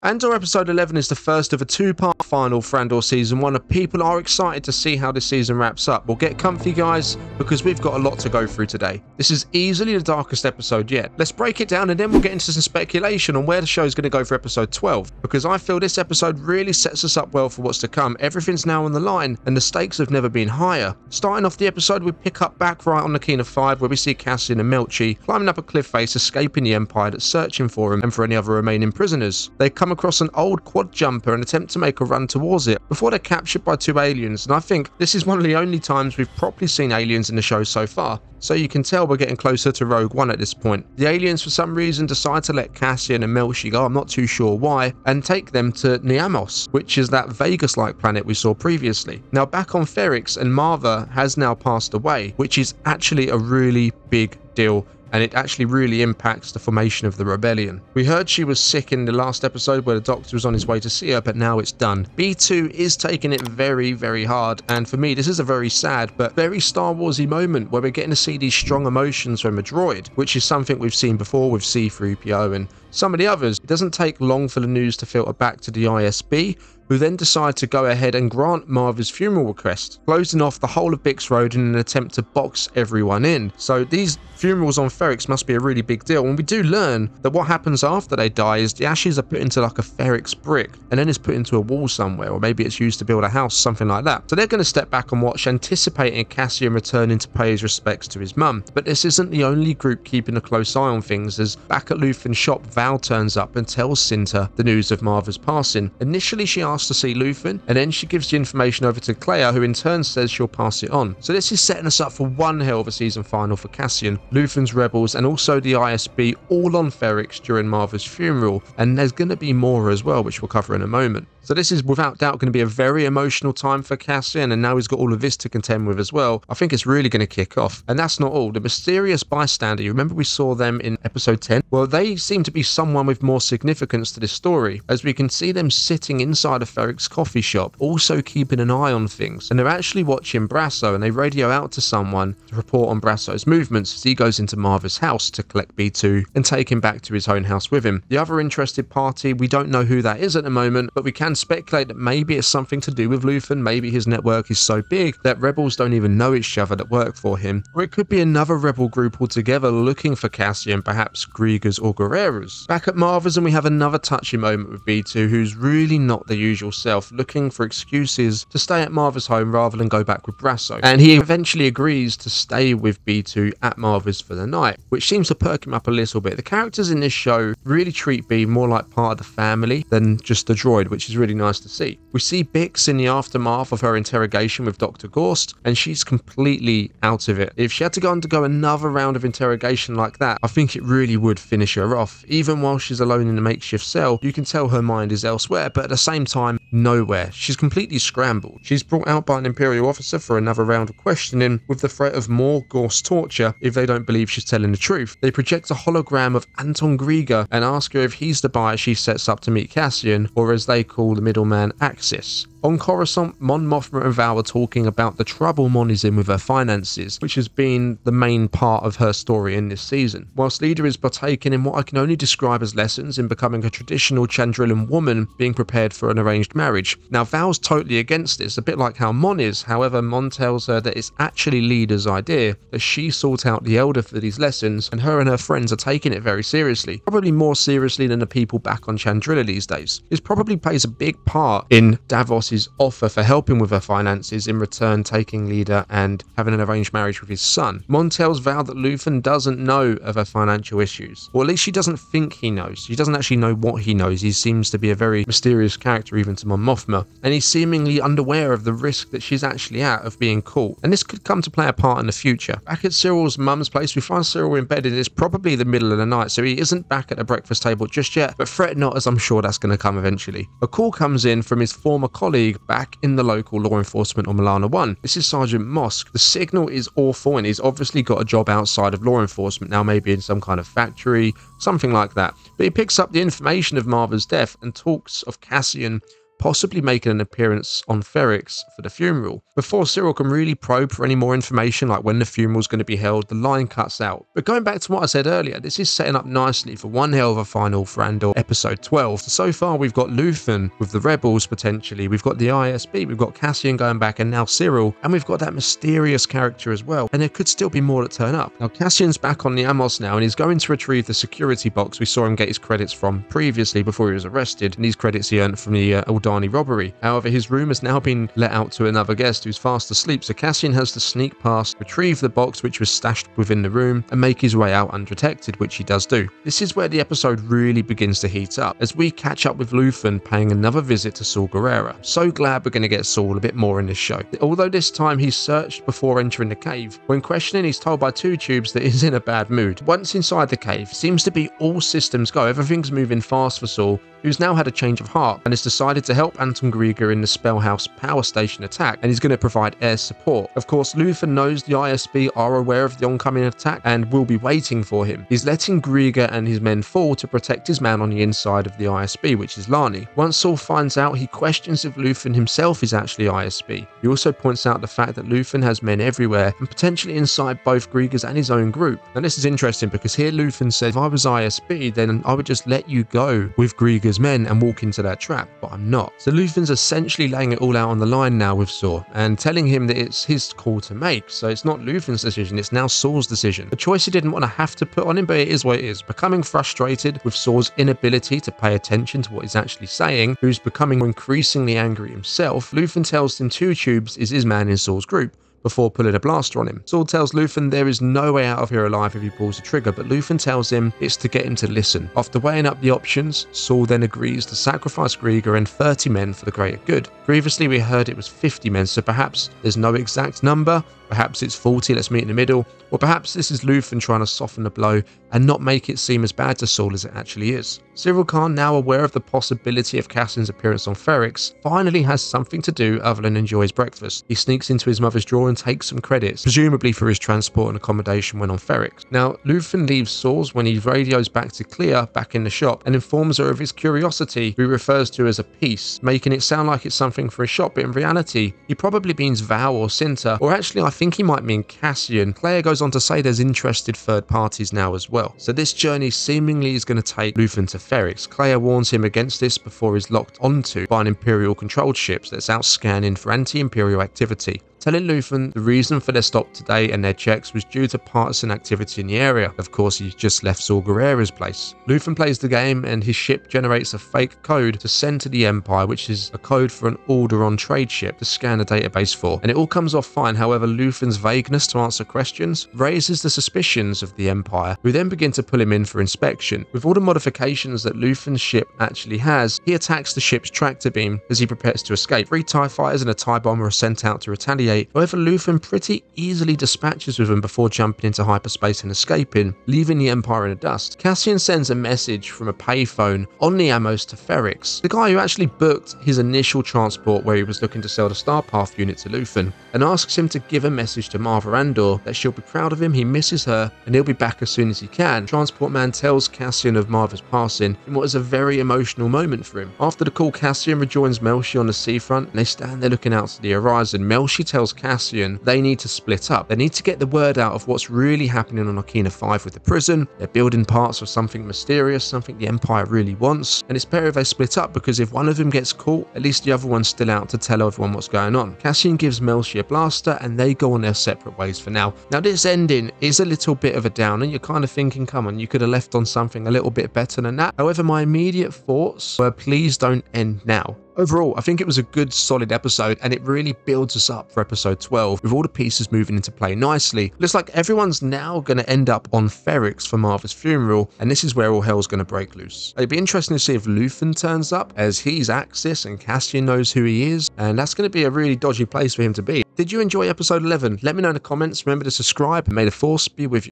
Andor episode 11 is the first of a two-part final for Andor season 1, and people are excited to see how this season wraps up. Well, get comfy guys, because we've got a lot to go through today. This is easily the darkest episode yet. Let's break it down and then we'll get into some speculation on where the show is going to go for episode 12, because I feel this episode really sets us up well for what's to come. Everything's now on the line and the stakes have never been higher. Starting off the episode, we pick up back right on the Keen of 5, where we see Cassian and Melchi climbing up a cliff face, escaping the Empire that's searching for him and for any other remaining prisoners. They come across an old quad jumper and attempt to make a run towards it before they're captured by two aliens, and I think this is one of the only times we've properly seen aliens in the show so far, so you can tell we're getting closer to Rogue One at this point. The aliens for some reason decide to let Cassian and Melchi go, I'm not too sure why, and take them to Niamos, which is that Vegas-like planet we saw previously. Now back on Ferrix, and Marva has now passed away, which is actually a really big deal, and it actually really impacts the formation of the rebellion. We heard she was sick in the last episode where the doctor was on his way to see her, but now it's done. B2 is taking it very, very hard, and for me this is a very sad but very Star Warsy moment where we're getting to see these strong emotions from a droid, which is something we've seen before with C-3PO and some of the others. It doesn't take long for the news to filter back to the ISB, who then decide to go ahead and grant Marva's funeral request, closing off the whole of Bix Road in an attempt to box everyone in. So these funerals on Ferrix must be a really big deal, and we do learn that what happens after they die is the ashes are put into like a Ferrix brick and then it's put into a wall somewhere, or maybe it's used to build a house, something like that. So they're going to step back and watch, anticipating Cassian returning to pay his respects to his mum. But this isn't the only group keeping a close eye on things, as back at Luthen's shop, Val turns up and tells Cinta the news of Marva's passing. Initially she asks to see Luthen, and then she gives the information over to Clea, who in turn says she'll pass it on. So this is setting us up for one hell of a season final for Cassian, Luthen's rebels, and also the ISB all on Ferrix during Marva's funeral, and there's going to be more as well, which we'll cover in a moment. So this is without doubt going to be a very emotional time for Cassian, and now he's got all of this to contend with as well. I think it's really going to kick off. And that's not all. The mysterious bystander, you remember we saw them in episode 10? Well, they seem to be someone with more significance to this story, as we can see them sitting inside a Ferrix coffee shop, also keeping an eye on things. And they're actually watching Brasso, and they radio out to someone to report on Brasso's movements as he goes into Marva's house to collect B2 and take him back to his own house with him. The other interested party, we don't know who that is at the moment, but we can speculate that maybe it's something to do with Luthen. Maybe his network is so big that rebels don't even know each other that work for him, or it could be another rebel group altogether looking for Cassian, perhaps Griegers or Guerreras. Back at Marva's, and we have another touchy moment with B2, who's really not the usual self, looking for excuses to stay at Marva's home rather than go back with Brasso, and he eventually agrees to stay with B2 at Marva's for the night, which seems to perk him up a little bit. The characters in this show really treat B more like part of the family than just a droid, which is really nice to see. We see Bix in the aftermath of her interrogation with Dr. Gorst, and she's completely out of it. If she had to go undergo another round of interrogation like that, I think it really would finish her off. Even while she's alone in a makeshift cell, you can tell her mind is elsewhere, but at the same time, nowhere. She's completely scrambled. She's brought out by an Imperial officer for another round of questioning, with the threat of more Gorst torture if they don't believe she's telling the truth. They project a hologram of Anton Grieger and ask her if he's the buyer she sets up to meet Cassian, or as they call the middleman, Axis. On Coruscant, Mon Mothma and Val are talking about the trouble Mon is in with her finances, which has been the main part of her story in this season, whilst Leader is partaking in what I can only describe as lessons in becoming a traditional Chandrillan woman being prepared for an arranged marriage. Now Val's totally against this, a bit like how Mon is. However, Mon tells her that it's actually Leader's idea, that she sought out the Elder for these lessons, and her friends are taking it very seriously, probably more seriously than the people back on Chandrilla these days. This probably plays a big part in Davos's offer for helping with her finances, in return taking Leader and having an arranged marriage with his son. Mon tells Val that Luthen doesn't know of her financial issues, or at least she doesn't think he knows. She doesn't actually know what he knows. He seems to be a very mysterious character even to Mon Mothma, and he's seemingly unaware of the risk that she's actually at of being caught, and this could come to play a part in the future. Back at Cyril's mum's place, we find Cyril in bed, and it's probably the middle of the night, so he isn't back at the breakfast table just yet, but fret not, as I'm sure that's going to come eventually. A call comes in from his former colleague back in the local law enforcement on Milana 1. This is Sergeant Mosk. The signal is awful, and he's obviously got a job outside of law enforcement now, maybe in some kind of factory, something like that. But he picks up the information of Marva's death and talks of Cassian possibly making an appearance on Ferrix for the funeral. Before Cyril can really probe for any more information like when the funeral is going to be held, the line cuts out. But going back to what I said earlier, this is setting up nicely for one hell of a final for Andor episode 12. So far we've got Luthen with the rebels potentially, we've got the ISB, we've got Cassian going back, and now Cyril, and we've got that mysterious character as well, and there could still be more that turn up. Now Cassian's back on the Amos now, and he's going to retrieve the security box we saw him get his credits from previously before he was arrested, and these credits he earned from the Aldani robbery. However, his room has now been let out to another guest who's fast asleep, so Cassian has to sneak past, retrieve the box which was stashed within the room, and make his way out undetected, which he does do. This is where the episode really begins to heat up, as we catch up with Luthen paying another visit to Saw Gerrera. So glad we're going to get Saul a bit more in this show. Although this time he's searched before entering the cave, when questioning he's told by Two Tubes that he's in a bad mood. Once inside the cave, seems to be all systems go, everything's moving fast for Saul, who's now had a change of heart and has decided to help Anton Grieger in the Spellhouse power station attack, and he's going to provide air support. Of course, Luthen knows the ISB are aware of the oncoming attack and will be waiting for him. He's letting Grieger and his men fall to protect his man on the inside of the ISB, which is Lani. Once Saul finds out, he questions if Luthen himself is actually ISB. He also points out the fact that Luthen has men everywhere and potentially inside both Grieger's and his own group. Now this is interesting because here Luthen said, if I was ISB, then I would just let you go with Grieger's men and walk into that trap, but I'm not. So Luthen's essentially laying it all out on the line now with Saul and telling him that it's his call to make. So it's not Luthen's decision, it's now Saul's decision. A choice he didn't want to have to put on him, but it is what it is. Becoming frustrated with Saul's inability to pay attention to what he's actually saying, who's becoming increasingly angry himself, Luthen tells him Two Tubes is his man in Saul's group, before pulling a blaster on him. Saul tells Luthen there is no way out of here alive if he pulls the trigger, but Luthen tells him it's to get him to listen. After weighing up the options, Saul then agrees to sacrifice Grieger and 30 men for the greater good. Previously we heard it was 50 men, so perhaps there's no exact number, perhaps it's 40, let's meet in the middle, or perhaps this is Luthen trying to soften the blow and not make it seem as bad to Saul as it actually is. Cyril Khan, now aware of the possibility of Cassian's appearance on Ferrix, finally has something to do other than enjoy his breakfast. He sneaks into his mother's drawer and takes some credits, presumably for his transport and accommodation when on Ferrix. Now, Luthen leaves Saul's when he radios back to Clea back in the shop and informs her of his curiosity, who refers to as a piece, making it sound like it's something for his shop, but in reality, he probably means Val or Cinta, or actually I think he might mean Cassian. Clea goes on to say there's interested third parties now as well. So this journey seemingly is going to take Luthen to Ferrix. Clea warns him against this before he's locked onto by an Imperial controlled ship that's out scanning for anti-Imperial activity, telling Luthen the reason for their stop today and their checks was due to partisan activity in the area. Of course, he's just left Saw Gerrera's place. Luthen plays the game and his ship generates a fake code to send to the Empire, which is a code for an Alderaan trade ship to scan the database for. And it all comes off fine, however Luthen's vagueness to answer questions raises the suspicions of the Empire, who then begin to pull him in for inspection. With all the modifications that Luthen's ship actually has, he attacks the ship's tractor beam as he prepares to escape. 3 TIE fighters and a TIE bomber are sent out to retaliate. However, Luthen pretty easily dispatches with them before jumping into hyperspace and escaping, leaving the Empire in the dust. Cassian sends a message from a payphone on the Amos to Ferrix, the guy who actually booked his initial transport where he was looking to sell the Starpath unit to Luthen, and asks him to give a message to Marva Andor that she'll be proud of him, he misses her, and he'll be back as soon as he can. Transport man tells Cassian of Marva's passing in what is a very emotional moment for him. After the call, Cassian rejoins Melshi on the seafront, and they stand there looking out to the horizon. Melshi tells Cassian they need to split up. They need to get the word out of what's really happening on Okina 5 with the prison. They're building parts of something mysterious, something the Empire really wants, and it's better if they split up because if one of them gets caught, at least the other one's still out to tell everyone what's going on. Cassian gives Melshi a blaster and they go on their separate ways for now. Now this ending is a little bit of a downer. You're kind of thinking, come on, you could have left on something a little bit better than that. However, my immediate thoughts were, please don't end now. Overall, I think it was a good, solid episode, and it really builds us up for episode 12, with all the pieces moving into play nicely. Looks like everyone's now going to end up on Ferrix for Marva's funeral, and this is where all hell's going to break loose. It'd be interesting to see if Luthen turns up, as he's Axis and Cassian knows who he is, and that's going to be a really dodgy place for him to be. Did you enjoy episode 11? Let me know in the comments. Remember to subscribe, and may the Force be with you.